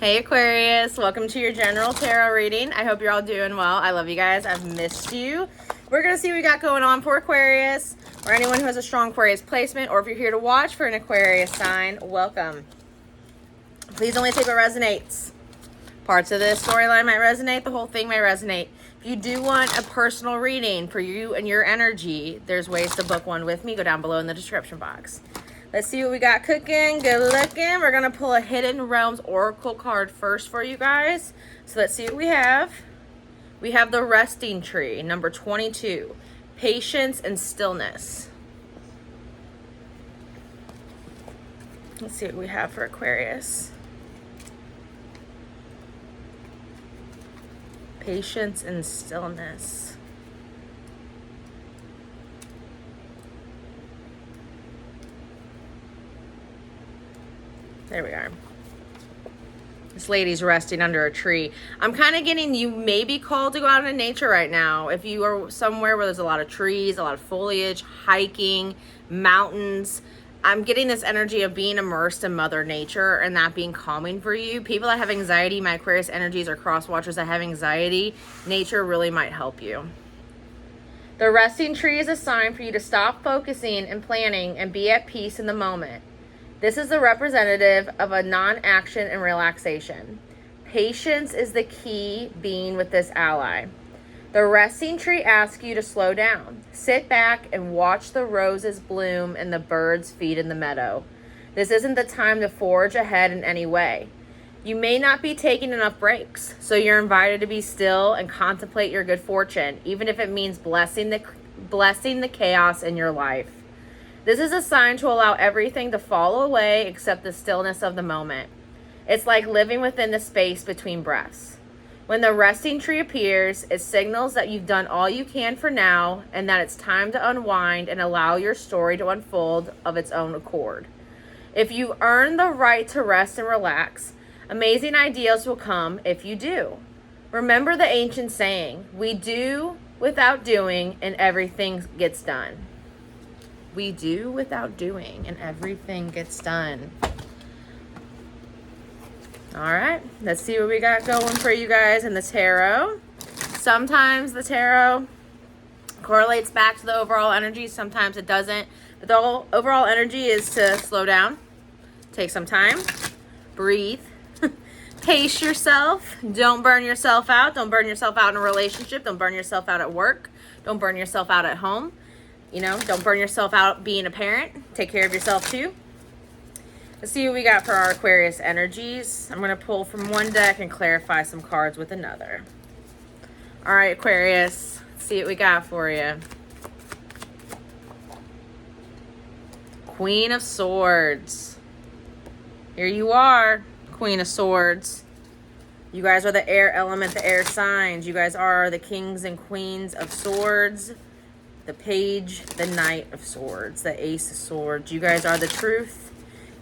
Hey Aquarius, welcome to your general tarot reading. I hope you're all doing well. I love you guys. I've missed you. We're going to see what we got going on for Aquarius, or anyone who has a strong Aquarius placement, or if you're here to watch for an Aquarius sign, welcome. Please only take what resonates. Parts of this storyline might resonate, the whole thing may resonate. If you do want a personal reading for you and your energy, there's ways to book one with me. Go down below in the description box. Let's see what we got cooking. Good looking. We're going to pull a Hidden Realms Oracle card first for you guys. So let's see what we have. We have the Resting Tree, number 22. Patience and Stillness. Let's see what we have for Aquarius. Patience and Stillness. There we are. This lady's resting under a tree. I'm kind of getting you may be called to go out in nature right now. If you are somewhere where there's a lot of trees, a lot of foliage, hiking, mountains, I'm getting this energy of being immersed in Mother Nature and that being calming for you. People that have anxiety, my Aquarius energies, or cross watchers that have anxiety, nature really might help you. The resting tree is a sign for you to stop focusing and planning and be at peace in the moment. This is the representative of a non-action and relaxation. Patience is the key being with this ally. The resting tree asks you to slow down. Sit back and watch the roses bloom and the birds feed in the meadow. This isn't the time to forge ahead in any way. You may not be taking enough breaks, so you're invited to be still and contemplate your good fortune, even if it means blessing the chaos in your life. This is a sign to allow everything to fall away except the stillness of the moment. It's like living within the space between breaths. When the resting tree appears, it signals that you've done all you can for now and that it's time to unwind and allow your story to unfold of its own accord. If you earn the right to rest and relax, amazing ideas will come if you do. Remember the ancient saying, we do without doing and everything gets done. We do without doing and everything gets done. All right, let's see what we got going for you guys in the tarot. Sometimes the tarot correlates back to the overall energy. Sometimes it doesn't. But the overall energy is to slow down, take some time, breathe, pace yourself. Don't burn yourself out. Don't burn yourself out in a relationship. Don't burn yourself out at work. Don't burn yourself out at home. Don't burn yourself out being a parent. Take care of yourself too. Let's see what we got for our Aquarius energies. I'm going to pull from one deck and clarify some cards with another. All right, Aquarius. Let's see what we got for you. Queen of Swords. Here you are, Queen of Swords. You guys are the air element, the air signs. You guys are the kings and queens of swords. The page, the knight of swords, the ace of swords. You guys are the truth.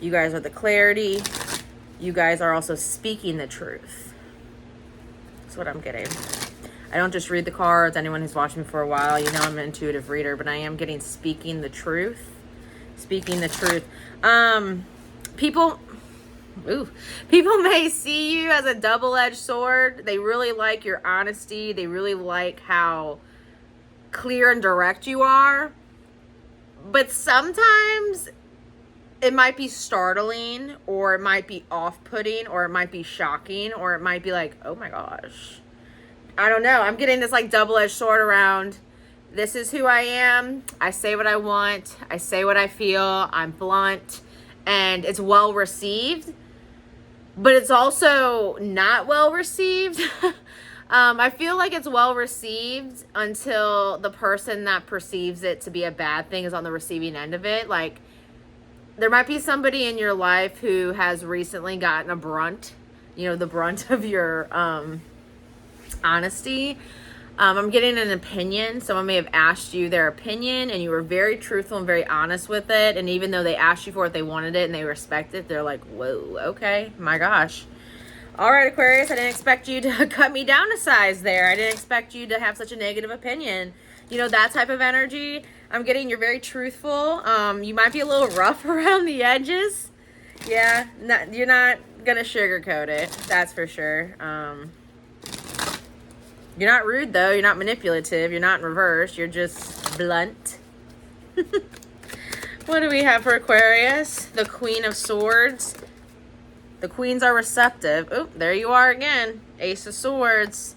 You guys are the clarity. You guys are also speaking the truth. That's what I'm getting. I don't just read the cards. Anyone who's watched me for a while, you know I'm an intuitive reader, but I am getting speaking the truth. Speaking the truth. People may see you as a double-edged sword. They really like your honesty. They really like how clear and direct you are, but sometimes it might be startling, or it might be off-putting, or it might be shocking, or it might be like, oh my gosh, I don't know. I'm getting this like double-edged sword around. This is who I am. I say what I want. I say what I feel. I'm blunt, and it's well received, but it's also not well received. I feel like it's well received until the person that perceives it to be a bad thing is on the receiving end of it. Like, there might be somebody in your life who has recently gotten a brunt, the brunt of your honesty. I'm getting an opinion. Someone may have asked you their opinion and you were very truthful and very honest with it. And even though they asked you for it, they wanted it and they respect it. They're like, whoa, okay, my gosh. All right, Aquarius, I didn't expect you to cut me down a size there. I didn't expect you to have such a negative opinion. That type of energy. I'm getting you're very truthful. You might be a little rough around the edges. Yeah, you're not gonna sugarcoat it. That's for sure. You're not rude though. You're not manipulative. You're not in reverse. You're just blunt. What do we have for Aquarius? The Queen of Swords. The queens are receptive. Oh, there you are again. Ace of Swords.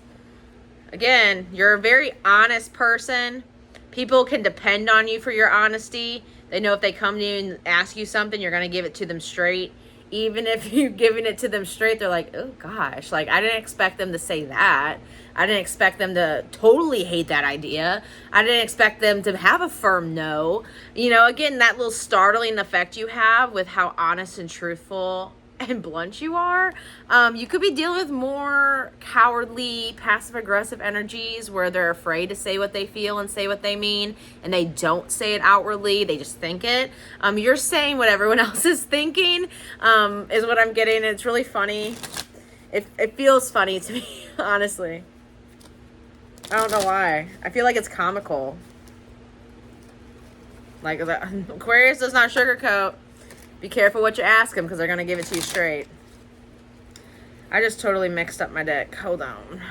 Again, you're a very honest person. People can depend on you for your honesty. They know if they come to you and ask you something, you're going to give it to them straight. Even if you're giving it to them straight, they're like, oh gosh, like I didn't expect them to say that. I didn't expect them to totally hate that idea. I didn't expect them to have a firm no. You know, again, that little startling effect you have with how honest and truthful and blunt you are. You could be dealing with more cowardly, passive-aggressive energies where they're afraid to say what they feel and say what they mean, and they don't say it outwardly, they just think it. You're saying what everyone else is thinking, is what I'm getting. It's really funny. It feels funny to me, honestly. I don't know why. I feel like it's comical. Like, Aquarius does not sugarcoat. Be careful what you ask them because they're going to give it to you straight. I just totally mixed up my deck. Hold on.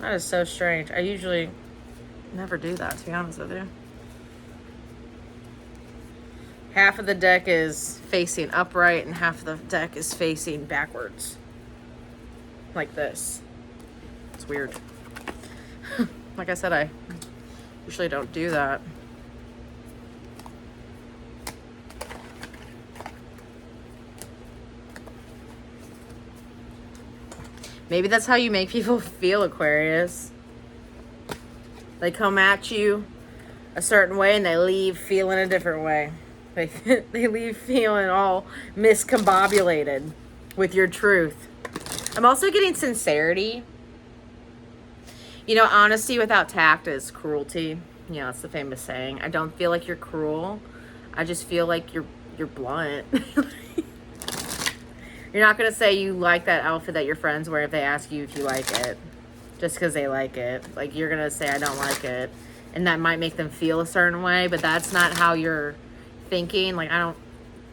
That is so strange. I usually never do that, to be honest with you. Half of the deck is facing upright and half of the deck is facing backwards. Like this. It's weird. Like I said, I usually don't do that. Maybe that's how you make people feel, Aquarius. They come at you a certain way and they leave feeling a different way. They leave feeling all miscombobulated with your truth. I'm also getting sincerity. You know, honesty without tact is cruelty. You know, it's the famous saying. I don't feel like you're cruel. I just feel like you're blunt. You're not going to say you like that outfit that your friends wear if they ask you if you like it. Just because they like it. Like, you're going to say, I don't like it. And that might make them feel a certain way, but that's not how you're thinking. Like, I don't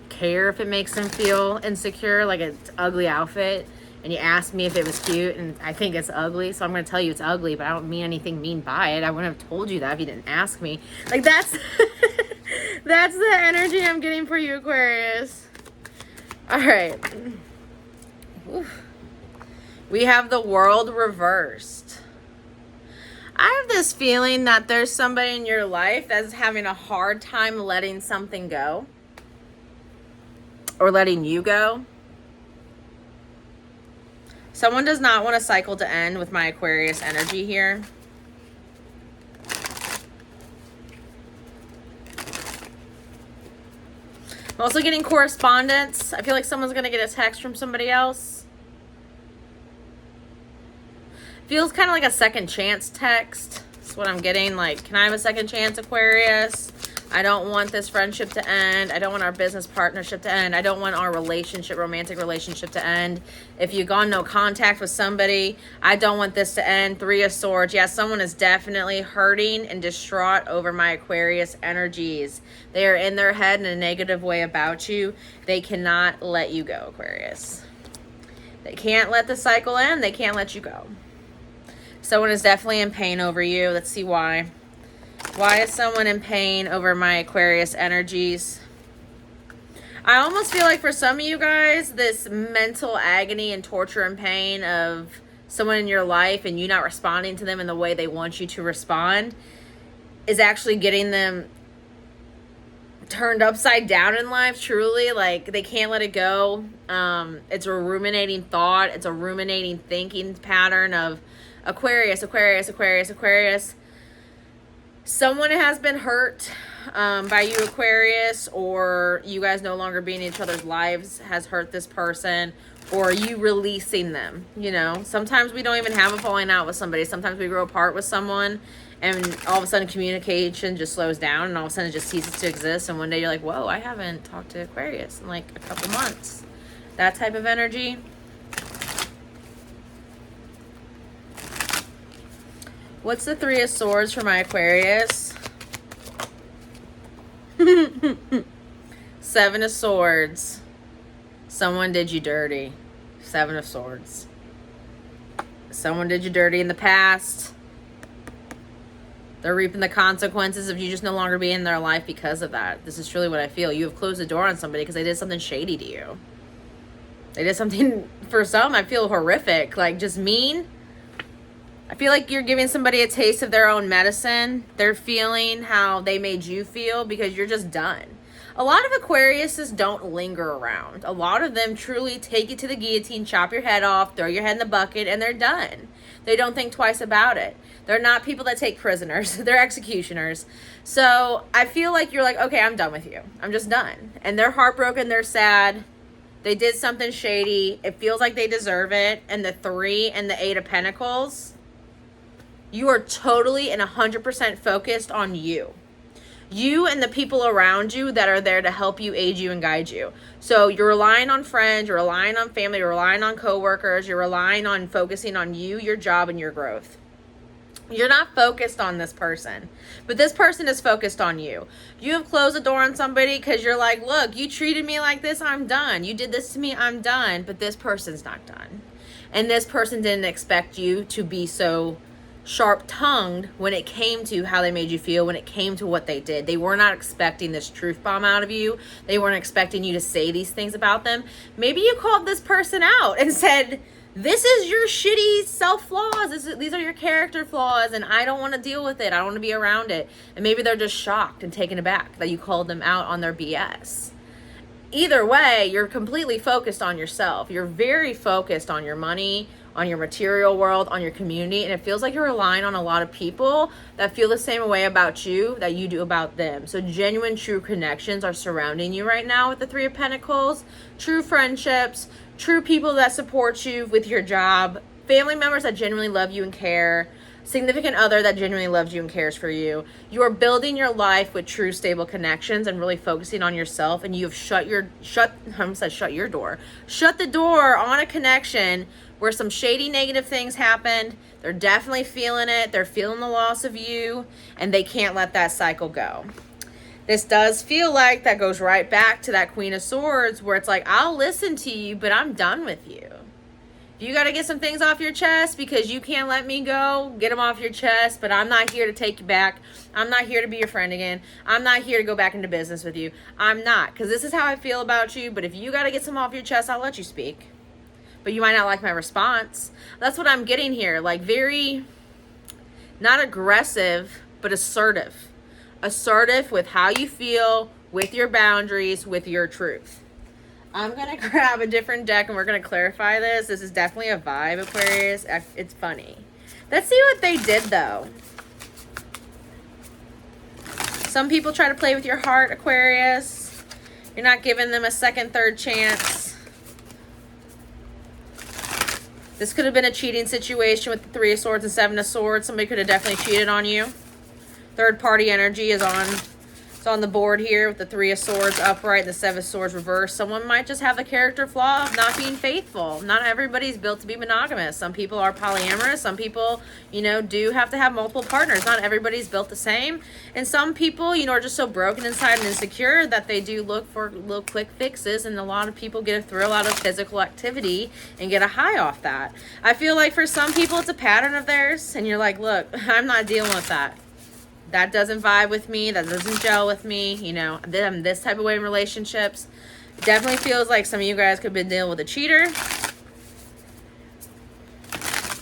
care if it makes them feel insecure. Like, it's an ugly outfit. And you asked me if it was cute, and I think it's ugly, so I'm going to tell you it's ugly, but I don't mean anything mean by it. I wouldn't have told you that if you didn't ask me. Like, that's that's the energy I'm getting for you, Aquarius. All right. Oof. We have the World reversed. I have this feeling that there's somebody in your life that's having a hard time letting something go or letting you go. Someone does not want a cycle to end with my Aquarius energy here. I'm also getting correspondence. I feel like someone's going to get a text from somebody else. Feels kind of like a second chance text. That's what I'm getting. Like, can I have a second chance, Aquarius? I don't want this friendship to end. I don't want our business partnership to end. I don't want our relationship, romantic relationship to end. If you've gone no contact with somebody, I don't want this to end. 3 of Swords. Yeah, someone is definitely hurting and distraught over my Aquarius energies. They are in their head in a negative way about you. They cannot let you go, Aquarius. They can't let the cycle end. They can't let you go. Someone is definitely in pain over you. Let's see why. Why is someone in pain over my Aquarius energies? I almost feel like for some of you guys, this mental agony and torture and pain of someone in your life and you not responding to them in the way they want you to respond is actually getting them turned upside down in life, truly. Like, they can't let it go. It's a ruminating thought. It's a ruminating thinking pattern of Aquarius, Aquarius, Aquarius, Aquarius. Someone has been hurt by you, Aquarius, or you guys no longer being in each other's lives has hurt this person, or you releasing them. You know, sometimes we don't even have a falling out with somebody. Sometimes we grow apart with someone, and all of a sudden communication just slows down, and all of a sudden it just ceases to exist. And one day you're like, whoa, I haven't talked to Aquarius in like a couple months. That type of energy. What's the Three of Swords for my Aquarius? Seven of Swords. Someone did you dirty. Seven of Swords. Someone did you dirty in the past. They're reaping the consequences of you just no longer being in their life because of that. This is truly what I feel. You have closed the door on somebody because they did something shady to you. They did something, for some, I feel horrific. Like, just mean. I feel like you're giving somebody a taste of their own medicine. They're feeling how they made you feel because you're just done. A lot of Aquariuses don't linger around. A lot of them truly take you to the guillotine, chop your head off, throw your head in the bucket, and they're done. They don't think twice about it. They're not people that take prisoners. They're executioners. So I feel like you're like, okay, I'm done with you. I'm just done. And they're heartbroken. They're sad. They did something shady. It feels like they deserve it. And the 3 and the 8 of Pentacles, you are totally and 100% focused on you. You and the people around you that are there to help you, aid you, and guide you. So you're relying on friends, you're relying on family, you're relying on coworkers, you're relying on focusing on you, your job, and your growth. You're not focused on this person, but this person is focused on you. You have closed the door on somebody because you're like, look, you treated me like this, I'm done. You did this to me, I'm done. But this person's not done. And this person didn't expect you to be so sharp-tongued when it came to how they made you feel, when it came to what they did. They were not expecting this truth bomb out of you. They weren't expecting you to say these things about them. Maybe you called this person out and said, this is your shitty self-flaws. These are your character flaws, and I don't want to deal with it. I don't want to be around it. And maybe they're just shocked and taken aback that you called them out on their BS. Either way, you're completely focused on yourself. You're very focused on your money, on your material world, on your community, and it feels like you're relying on a lot of people that feel the same way about you that you do about them. So genuine, true connections are surrounding you right now with the 3 of Pentacles. True friendships, true people that support you with your job, family members that genuinely love you and care, significant other that genuinely loves you and cares for you. You are building your life with true, stable connections and really focusing on yourself, and you have shut the door on a connection where some shady, negative things happened. They're definitely feeling it. They're feeling the loss of you, and they can't let that cycle go. This does feel like that goes right back to that Queen of Swords, where it's like, I'll listen to you, but I'm done with you. If you got to get some things off your chest because you can't let me go, get them off your chest, but I'm not here to take you back. I'm not here to be your friend again. I'm not here to go back into business with you. I'm not, because this is how I feel about you, but if you got to get some off your chest, I'll let you speak. But you might not like my response. That's what I'm getting here. Like, very, not aggressive, but assertive. Assertive with how you feel, with your boundaries, with your truth. I'm going to grab a different deck and we're going to clarify this. This is definitely a vibe, Aquarius. It's funny. Let's see what they did, though. Some people try to play with your heart, Aquarius. You're not giving them a second, third chance. This could have been a cheating situation with the 3 of Swords and 7 of Swords. Somebody could have definitely cheated on you. Third party energy is on the board here with the 3 of Swords upright and the 7 of Swords reversed. Someone might just have the character flaw of not being faithful. Not everybody's built to be monogamous. Some people are polyamorous. Some people, do have to have multiple partners. Not everybody's built the same. And some people, are just so broken inside and insecure that they do look for little quick fixes. And a lot of people get a thrill out of physical activity and get a high off that. I feel like for some people it's a pattern of theirs. And you're like, look, I'm not dealing with that. That doesn't vibe with me. That doesn't gel with me. I'm this type of way in relationships. Definitely feels like some of you guys could have been dealing with a cheater.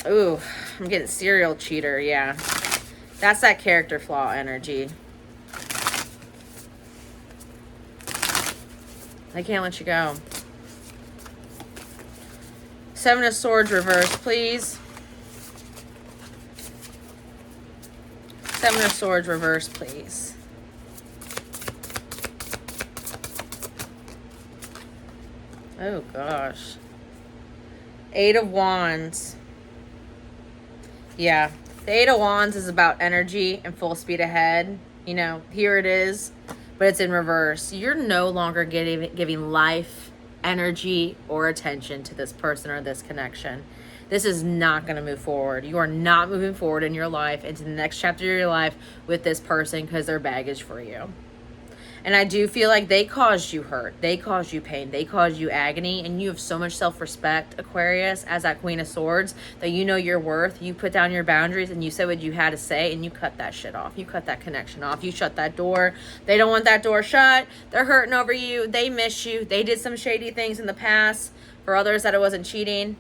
Ooh, I'm getting serial cheater. Yeah. That's that character flaw energy. I can't let you go. 7 of Swords reversed, please. 7 of Swords reversed, please. Oh, gosh. 8 of Wands. Yeah. The 8 of Wands is about energy and full speed ahead. Here it is, but it's in reverse. You're no longer giving life, energy, or attention to this person or this connection. This is not going to move forward. You are not moving forward in your life into the next chapter of your life with this person because they're baggage for you. And I do feel like they caused you hurt. They caused you pain. They caused you agony. And you have so much self-respect, Aquarius, as that Queen of Swords, that you know your worth. You put down your boundaries and you said what you had to say and you cut that shit off. You cut that connection off. You shut that door. They don't want that door shut. They're hurting over you. They miss you. They did some shady things in the past. For others that it wasn't cheating.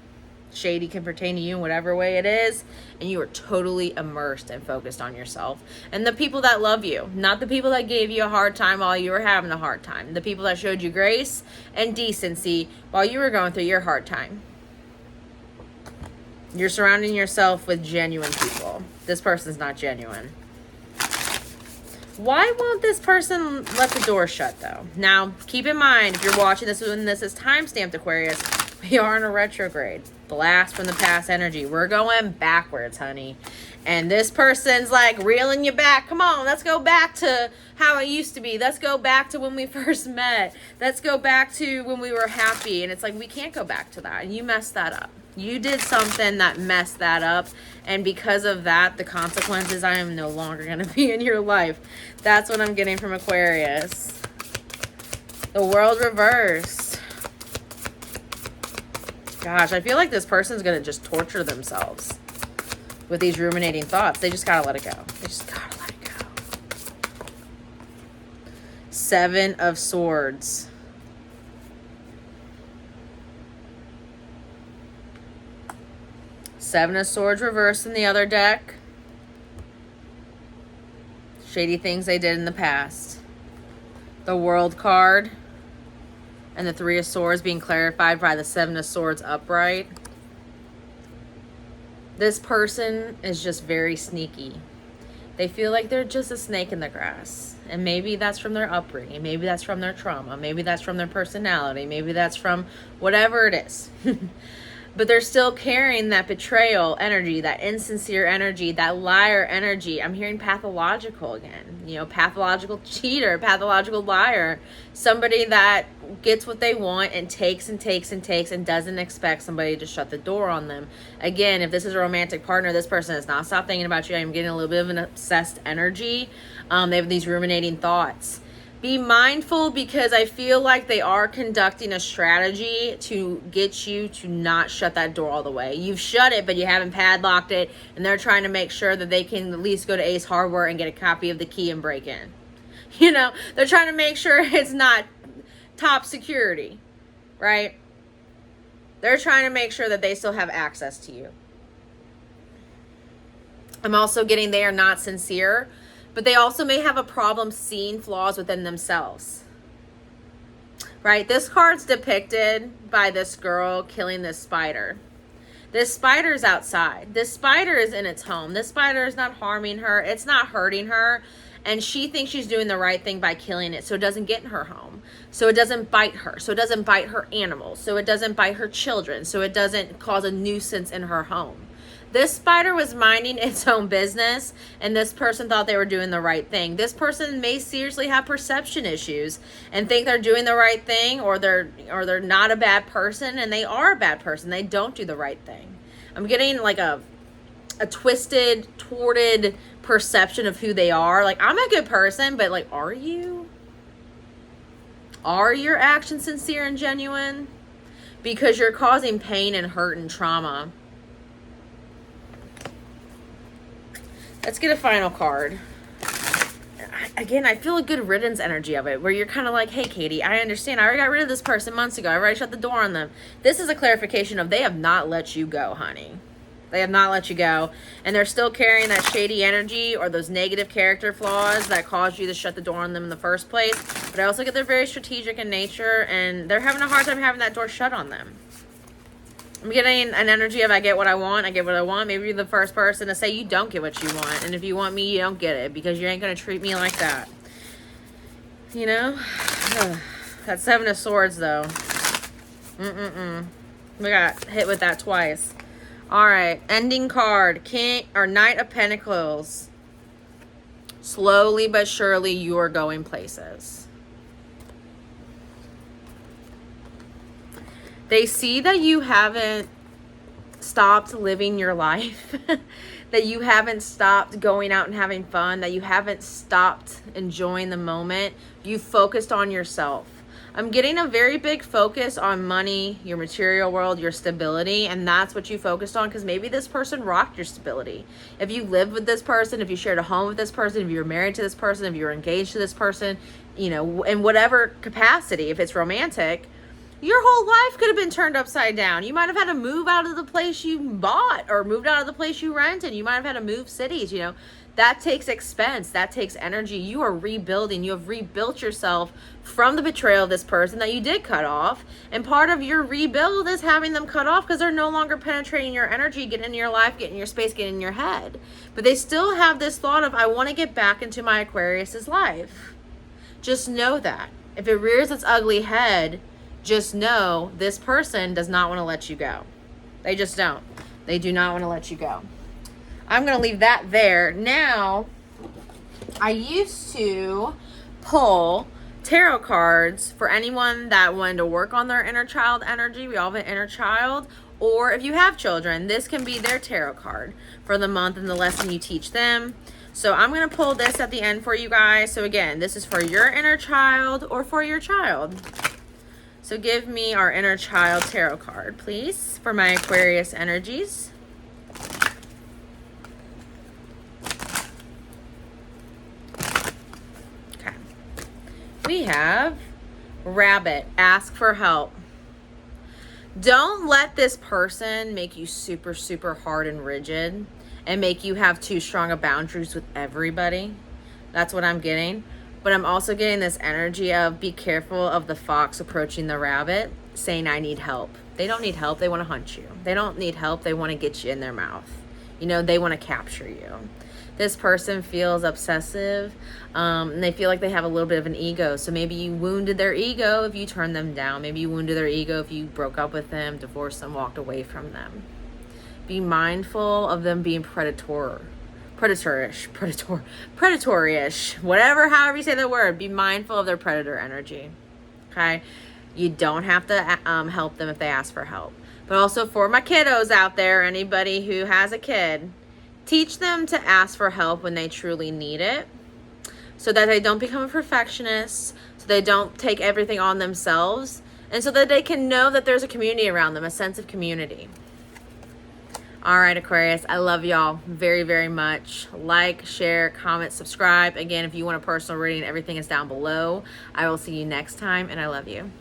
Shady can pertain to you in whatever way it is, and you are totally immersed and focused on yourself and the people that love you, not the people that gave you a hard time while you were having a hard time, the people that showed you grace and decency while you were going through your hard time. You're surrounding yourself with genuine people. This person's not genuine. Why won't this person let the door shut, though? Now, keep in mind, if you're watching this when this is time-stamped, Aquarius, we are in a retrograde. Blast from the past energy. We're going backwards, honey. And this person's like reeling you back. Come on, let's go back to how it used to be. Let's go back to when we first met. Let's go back to when we were happy. And it's like, we can't go back to that. And you messed that up. You did something that messed that up. And because of that, the consequences, I am no longer going to be in your life. That's what I'm getting from Aquarius. The world reversed. Gosh, I feel like this person's going to just torture themselves with these ruminating thoughts. They just got to let it go. They just got to let it go. 7 of Swords. Seven of Swords reversed in the other deck. Shady things they did in the past. The World card. And the 3 of Swords being clarified by the 7 of Swords upright. This person is just very sneaky. They feel like they're just a snake in the grass. And maybe that's from their upbringing. Maybe that's from their trauma. Maybe that's from their personality. Maybe that's from whatever it is. But they're still carrying that betrayal energy, that insincere energy, that liar energy. I'm hearing pathological again. You know, pathological cheater, pathological liar. Somebody that gets what they want and takes and takes and takes and doesn't expect somebody to shut the door on them. Again, if this is a romantic partner, this person has not stopped thinking about you. I'm getting a little bit of an obsessed energy. They have these ruminating thoughts. Be mindful because I feel like they are conducting a strategy to get you to not shut that door all the way. You've shut it, but you haven't padlocked it, and they're trying to make sure that they can at least go to Ace Hardware and get a copy of the key and break in. You know, they're trying to make sure it's not top security, right? They're trying to make sure that they still have access to you. I'm also getting they are not sincere. But they also may have a problem seeing flaws within themselves. Right? This card's depicted by this girl killing this spider. This spider's outside. This spider is in its home. This spider is not harming her. It's not hurting her. And she thinks she's doing the right thing by killing it so it doesn't get in her home. So it doesn't bite her. So it doesn't bite her animals. So it doesn't bite her children. So it doesn't cause a nuisance in her home. This spider was minding its own business, and this person thought they were doing the right thing. This person may seriously have perception issues and think they're doing the right thing, or they're not a bad person, and they are a bad person. They don't do the right thing. I'm getting like a twisted, thwarted perception of who they are. Like, I'm a good person, but like, are you? Are your actions sincere and genuine? Because you're causing pain and hurt and trauma. Let's get a final card. Again, I feel a good riddance energy of it, where you're kind of like, hey, Katie, I understand. I already got rid of this person months ago. I already shut the door on them. This is a clarification of they have not let you go, honey. They have not let you go. And they're still carrying that shady energy or those negative character flaws that caused you to shut the door on them in the first place. But I also get they're very strategic in nature, and they're having a hard time having that door shut on them. I'm getting an energy of I get what I want, I get what I want. Maybe you're the first person to say you don't get what you want. And if you want me, you don't get it because you ain't going to treat me like that. You know? That 7 of Swords, though. We got hit with that twice. All right. Ending card. King or Knight of Pentacles. Slowly but surely you are going places. They see that you haven't stopped living your life, that you haven't stopped going out and having fun, that you haven't stopped enjoying the moment. You focused on yourself. I'm getting a very big focus on money, your material world, your stability, and that's what you focused on, because maybe this person rocked your stability. If you lived with this person, if you shared a home with this person, if you were married to this person, if you were engaged to this person, you know, in whatever capacity, if it's romantic, your whole life could have been turned upside down. You might have had to move out of the place you bought, or moved out of the place you rented. You might have had to move cities, you know. That takes expense. That takes energy. You are rebuilding. You have rebuilt yourself from the betrayal of this person that you did cut off. And part of your rebuild is having them cut off, because they're no longer penetrating your energy, getting in your life, getting in your space, getting in your head. But they still have this thought of, I want to get back into my Aquarius's life. Just know that. If it rears its ugly head, just know this person does not want to let you go. They just don't. They do not want to let you go. I'm going to leave that there. Now, I used to pull tarot cards for anyone that wanted to work on their inner child energy. We all have an inner child. Or if you have children, this can be their tarot card for the month and the lesson you teach them. So I'm going to pull this at the end for you guys. So again, this is for your inner child or for your child. So give me our inner child tarot card, please, for my Aquarius energies. Okay. We have Rabbit, ask for help. Don't let this person make you super, super hard and rigid and make you have too strong of boundaries with everybody. That's what I'm getting. But I'm also getting this energy of be careful of the fox approaching the rabbit, saying, I need help. They don't need help. They want to hunt you. They don't need help. They want to get you in their mouth. You know, they want to capture you. This person feels obsessive, and they feel like they have a little bit of an ego. So maybe you wounded their ego if you turned them down. Maybe you wounded their ego if you broke up with them, divorced them, walked away from them. Be mindful of them being predatorish, whatever, however you say the word. Be mindful of their predator energy. Okay, you don't have to help them if they ask for help. But also for my kiddos out there, anybody who has a kid, teach them to ask for help when they truly need it, so that they don't become a perfectionist, so they don't take everything on themselves, and so that they can know that there's a community around them, a sense of community. All right, Aquarius, I love y'all very, very much. Like, share, comment, subscribe. Again, if you want a personal reading, everything is down below. I will see you next time, and I love you.